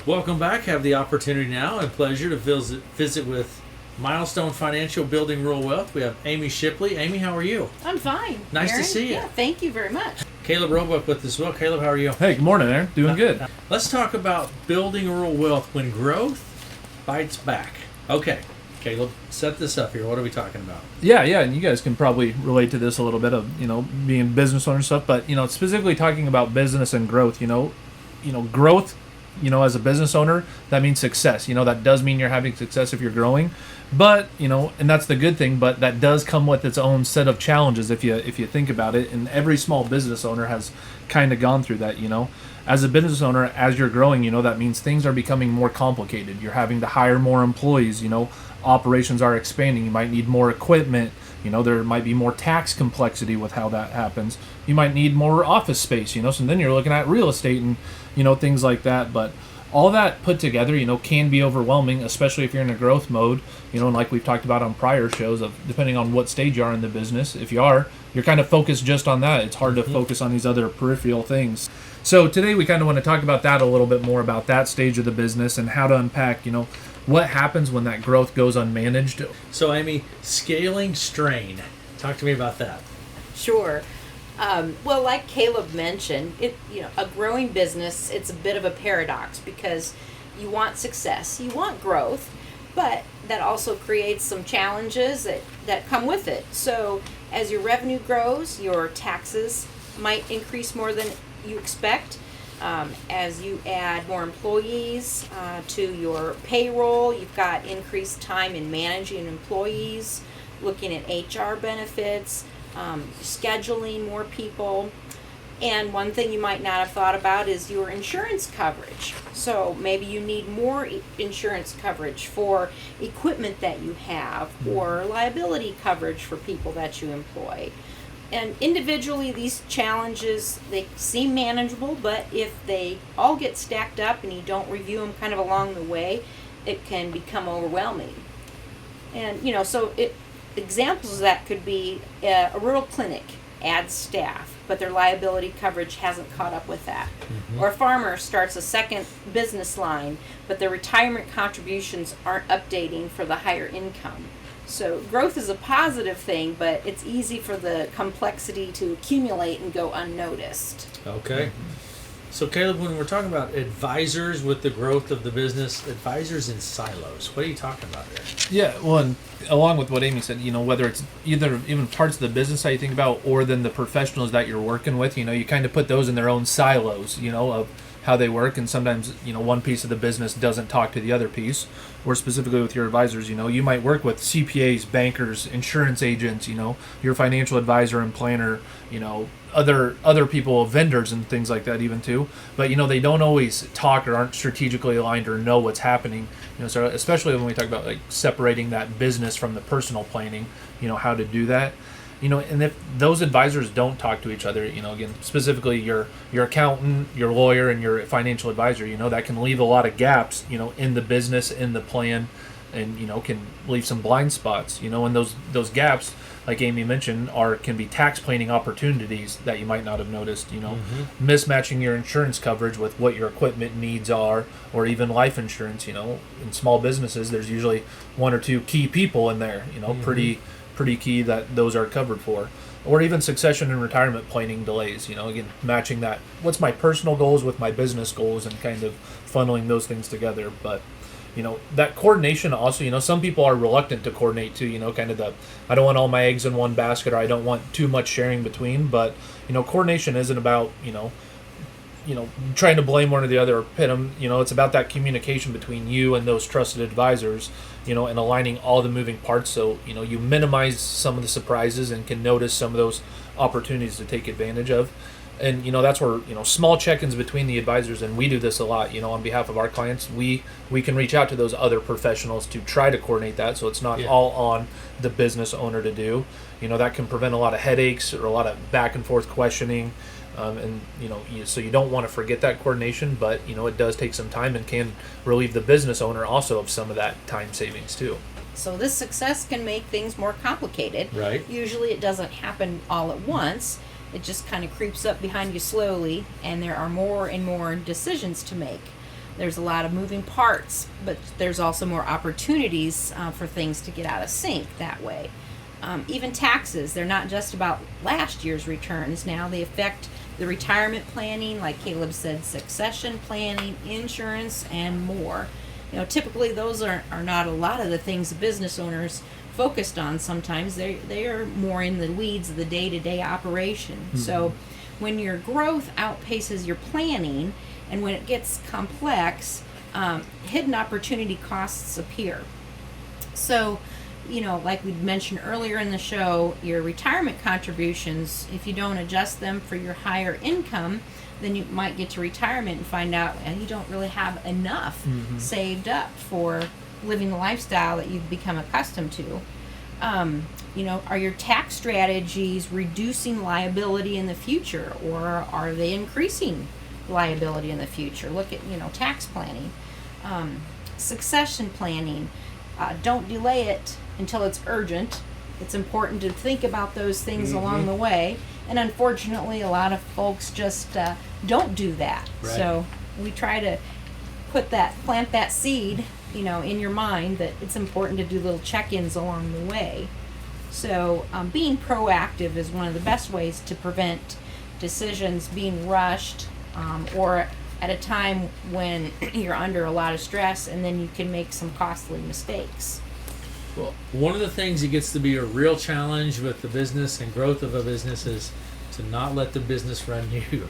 Welcome back. Have the opportunity now and pleasure to visit with Milestone Financial Building Rural Wealth. We have Amy Shipley. Amy, how are you? I'm fine. Nice Aaron. to see you. Yeah, thank you very much. Caleb Roebuck with us as well. Caleb, how are you? Hey, good morning, Aaron. Doing good. Let's talk about building rural wealth when growth bites back. Okay, Caleb, set this up here. What are we talking about? Yeah, and you guys can probably relate to this a little bit of, being business owner and stuff, but, specifically talking about business and growth, growth, as a business owner, that means success. That does mean you're having success if you're growing, but, and that's the good thing, but that does come with its own set of challenges if you think about it, and every small business owner has kind of gone through that, As a business owner, as you're growing, that means things are becoming more complicated. You're having to hire more employees, operations are expanding. You might need more equipment. There might be more tax complexity with how that happens. You might need more office space, so then you're looking at real estate and, things like that. But all that put together, can be overwhelming, especially if you're in a growth mode, and like we've talked about on prior shows, of depending on what stage you are in the business. If you're kind of focused just on that. It's hard to focus on these other peripheral things. So today we kind of want to talk about that a little bit more, about that stage of the business and how to unpack, what happens when that growth goes unmanaged. So, Amy, scaling strain. Talk to me about that. Sure. Well, like Caleb mentioned, a growing business, it's a bit of a paradox because you want success, you want growth, but that also creates some challenges that come with it. So as your revenue grows, your taxes might increase more than you expect. As you add more employees to your payroll, you've got increased time in managing employees, looking at HR benefits, scheduling more people. And one thing you might not have thought about is your insurance coverage. So maybe you need more insurance coverage for equipment that you have, or liability coverage for people that you employ. And individually, these challenges, they seem manageable, but if they all get stacked up and you don't review them kind of along the way, it can become overwhelming. And, examples of that could be a rural clinic adds staff, but their liability coverage hasn't caught up with that. Or a farmer starts a second business line, but their retirement contributions aren't updating for the higher income. So growth is a positive thing, but it's easy for the complexity to accumulate and go unnoticed. Okay. So, Caleb, when we're talking about advisors with the growth of the business, advisors in silos, what are you talking about there? Yeah, well, and along with what Amy said, whether it's even parts of the business that you think about, or then the professionals that you're working with, you kind of put those in their own silos, of how they work, and sometimes, one piece of the business doesn't talk to the other piece. Or specifically with your advisors, you might work with CPAs, bankers, insurance agents, your financial advisor and planner, other people, vendors and things like that even too. But, they don't always talk or aren't strategically aligned or know what's happening. So especially when we talk about like separating that business from the personal planning, how to do that. And if those advisors don't talk to each other, again, specifically your accountant, your lawyer, and your financial advisor, that can leave a lot of gaps, in the business, in the plan, and, can leave some blind spots, and those gaps, like Amy mentioned, can be tax planning opportunities that you might not have noticed, mismatching your insurance coverage with what your equipment needs are, or even life insurance, in small businesses, there's usually one or two key people in there, pretty key that those are covered for. Or even succession and retirement planning delays, again, matching that, what's my personal goals with my business goals, and kind of funneling those things together. But that coordination also, some people are reluctant to coordinate too, kind of I don't want all my eggs in one basket, or I don't want too much sharing between. But coordination isn't about trying to blame one or the other or pit them. It's about that communication between you and those trusted advisors, and aligning all the moving parts, so you minimize some of the surprises and can notice some of those opportunities to take advantage of. And that's where small check-ins between the advisors, and we do this a lot, on behalf of our clients. We can reach out to those other professionals to try to coordinate that, so it's not all on the business owner to do. That can prevent a lot of headaches or a lot of back and forth questioning. So you don't want to forget that coordination, but it does take some time and can relieve the business owner also of some of that time savings too. So this success can make things more complicated. Right. Usually it doesn't happen all at once. It just kind of creeps up behind you slowly, and there are more and more decisions to make. There's a lot of moving parts, but there's also more opportunities for things to get out of sync that way. Even taxes, they're not just about last year's returns now. They affect the retirement planning, like Caleb said, succession planning, insurance, and more. Typically those are not a lot of the things business owners focused on sometimes. They are more in the weeds of the day-to-day operation. Mm-hmm. So when your growth outpaces your planning and when it gets complex, hidden opportunity costs appear. So, like we mentioned earlier in the show, your retirement contributions, if you don't adjust them for your higher income, then you might get to retirement and find out you don't really have enough saved up for living the lifestyle that you've become accustomed to. Are your tax strategies reducing liability in the future, or are they increasing liability in the future? Look at, tax planning. Succession planning. Don't delay it until it's urgent. It's important to think about those things along the way. And unfortunately, a lot of folks just don't do that. Right. So we try to plant that seed, in your mind that it's important to do little check-ins along the way. So being proactive is one of the best ways to prevent decisions being rushed or at a time when you're under a lot of stress, and then you can make some costly mistakes. Well, one of the things that gets to be a real challenge with the business and growth of a business is to not let the business run you,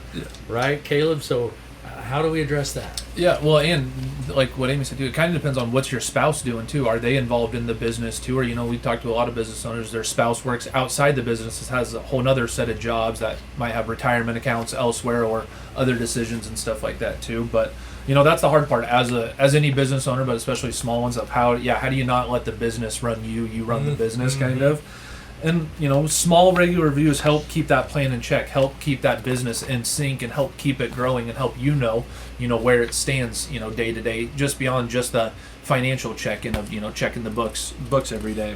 right, Caleb? So how do we address that? Yeah, well, and like what Amy said too, it kind of depends on what's your spouse doing too. Are they involved in the business too? Or, we talk to a lot of business owners, their spouse works outside the business, has a whole other set of jobs that might have retirement accounts elsewhere or other decisions and stuff like that too. But, that's the hard part as any business owner, but especially small ones, of how do you not let the business run you run the business kind of. And, small regular reviews help keep that plan in check, help keep that business in sync, and help keep it growing, and help where it stands, day to day, just beyond just the financial check-in of, checking the books every day.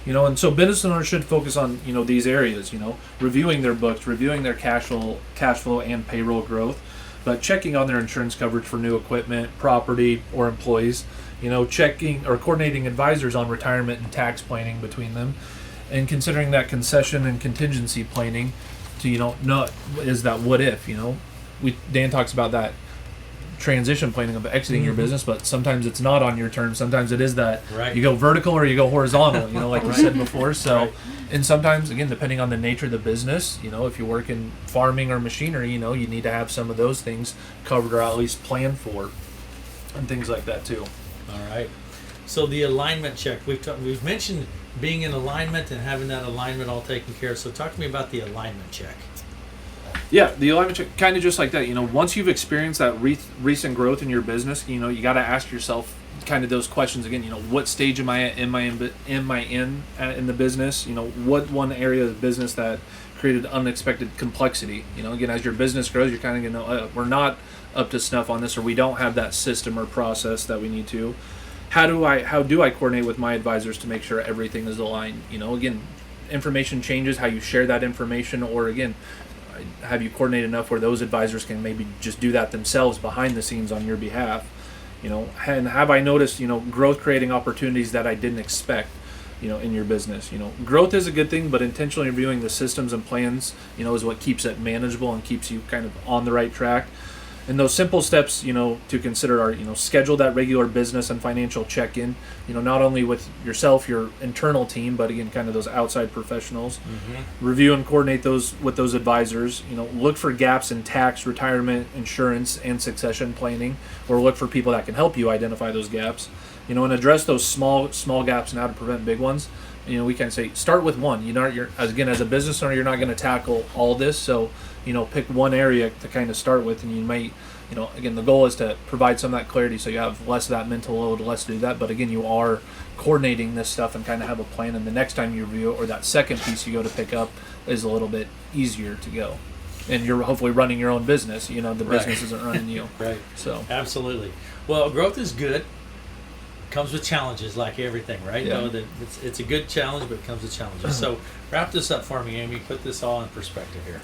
And so business owners should focus on, these areas, reviewing their books, reviewing their cash flow and payroll growth, but checking on their insurance coverage for new equipment, property, or employees, checking or coordinating advisors on retirement and tax planning between them, and considering that concession and contingency planning to, not is that what if, Dan talks about that transition planning of exiting your business, but sometimes it's not on your terms. Sometimes it is that you go vertical or you go horizontal, like we said before. So, and sometimes, again, depending on the nature of the business, if you work in farming or machinery, you need to have some of those things covered or at least planned for, and things like that too. All right. So the alignment check, we've mentioned being in alignment and having that alignment all taken care of. So talk to me about the alignment check. Yeah, the alignment check, kind of just like that. Once you've experienced that recent growth in your business, you got to ask yourself kind of those questions again. What stage am I in the business? What one area of the business that created unexpected complexity? Again, as your business grows, you're kind of going to we're not up to snuff on this, or we don't have that system or process that we need to. How do I coordinate with my advisors to make sure everything is aligned? Again, information changes, how you share that information, or again, have you coordinated enough where those advisors can maybe just do that themselves behind the scenes on your behalf? And have I noticed, growth creating opportunities that I didn't expect, in your business? Growth is a good thing, but intentionally reviewing the systems and plans, is what keeps it manageable and keeps you kind of on the right track. And those simple steps, to consider are, schedule that regular business and financial check-in, not only with yourself, your internal team, but again, kind of those outside professionals. Review and coordinate those with those advisors. Look for gaps in tax, retirement, insurance, and succession planning, or look for people that can help you identify those gaps. And address those small gaps and how to prevent big ones. We can say start with one. As a business owner, you're not going to tackle all this, so pick one area to kind of start with, and you might, again, the goal is to provide some of that clarity so you have less of that mental load, less to do that. But again, you are coordinating this stuff and kind of have a plan, and the next time you review it, or that second piece you go to pick up, is a little bit easier to go. And you're hopefully running your own business. The business isn't running you. Right. So absolutely. Well, growth is good. Comes with challenges, like everything, right? Yeah. It's a good challenge, but it comes with challenges. So wrap this up for me, Amy. Put this all in perspective here.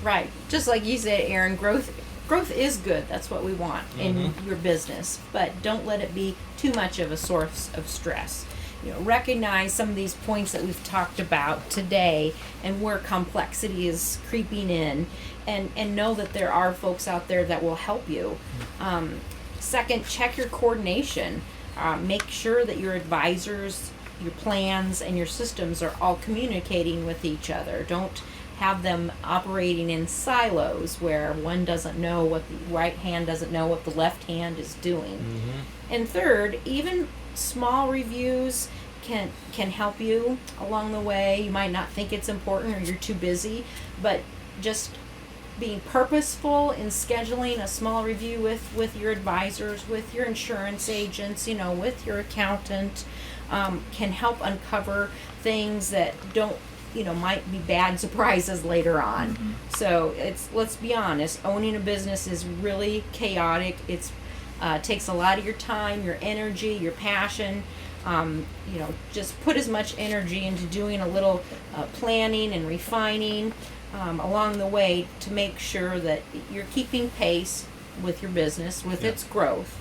Right. Just like you said, Aaron, growth growth is good. That's what we want in your business, but don't let it be too much of a source of stress. You know, recognize some of these points that we've talked about today and where complexity is creeping in, and know that there are folks out there that will help you. Second, check your coordination. Make sure that your advisors, your plans, and your systems are all communicating with each other. Don't have them operating in silos where one doesn't know what the right hand doesn't know what the left hand is doing. And third, even small reviews can help you along the way. You might not think it's important or you're too busy, but just being purposeful in scheduling a small review with your advisors, with your insurance agents, you know, with your accountant, can help uncover things that don't, you know, might be bad surprises later on. So let's be honest, owning a business is really chaotic. It's takes a lot of your time, your energy, your passion. You know, just put as much energy into doing a little planning and refining along the way to make sure that you're keeping pace with your business, with its growth.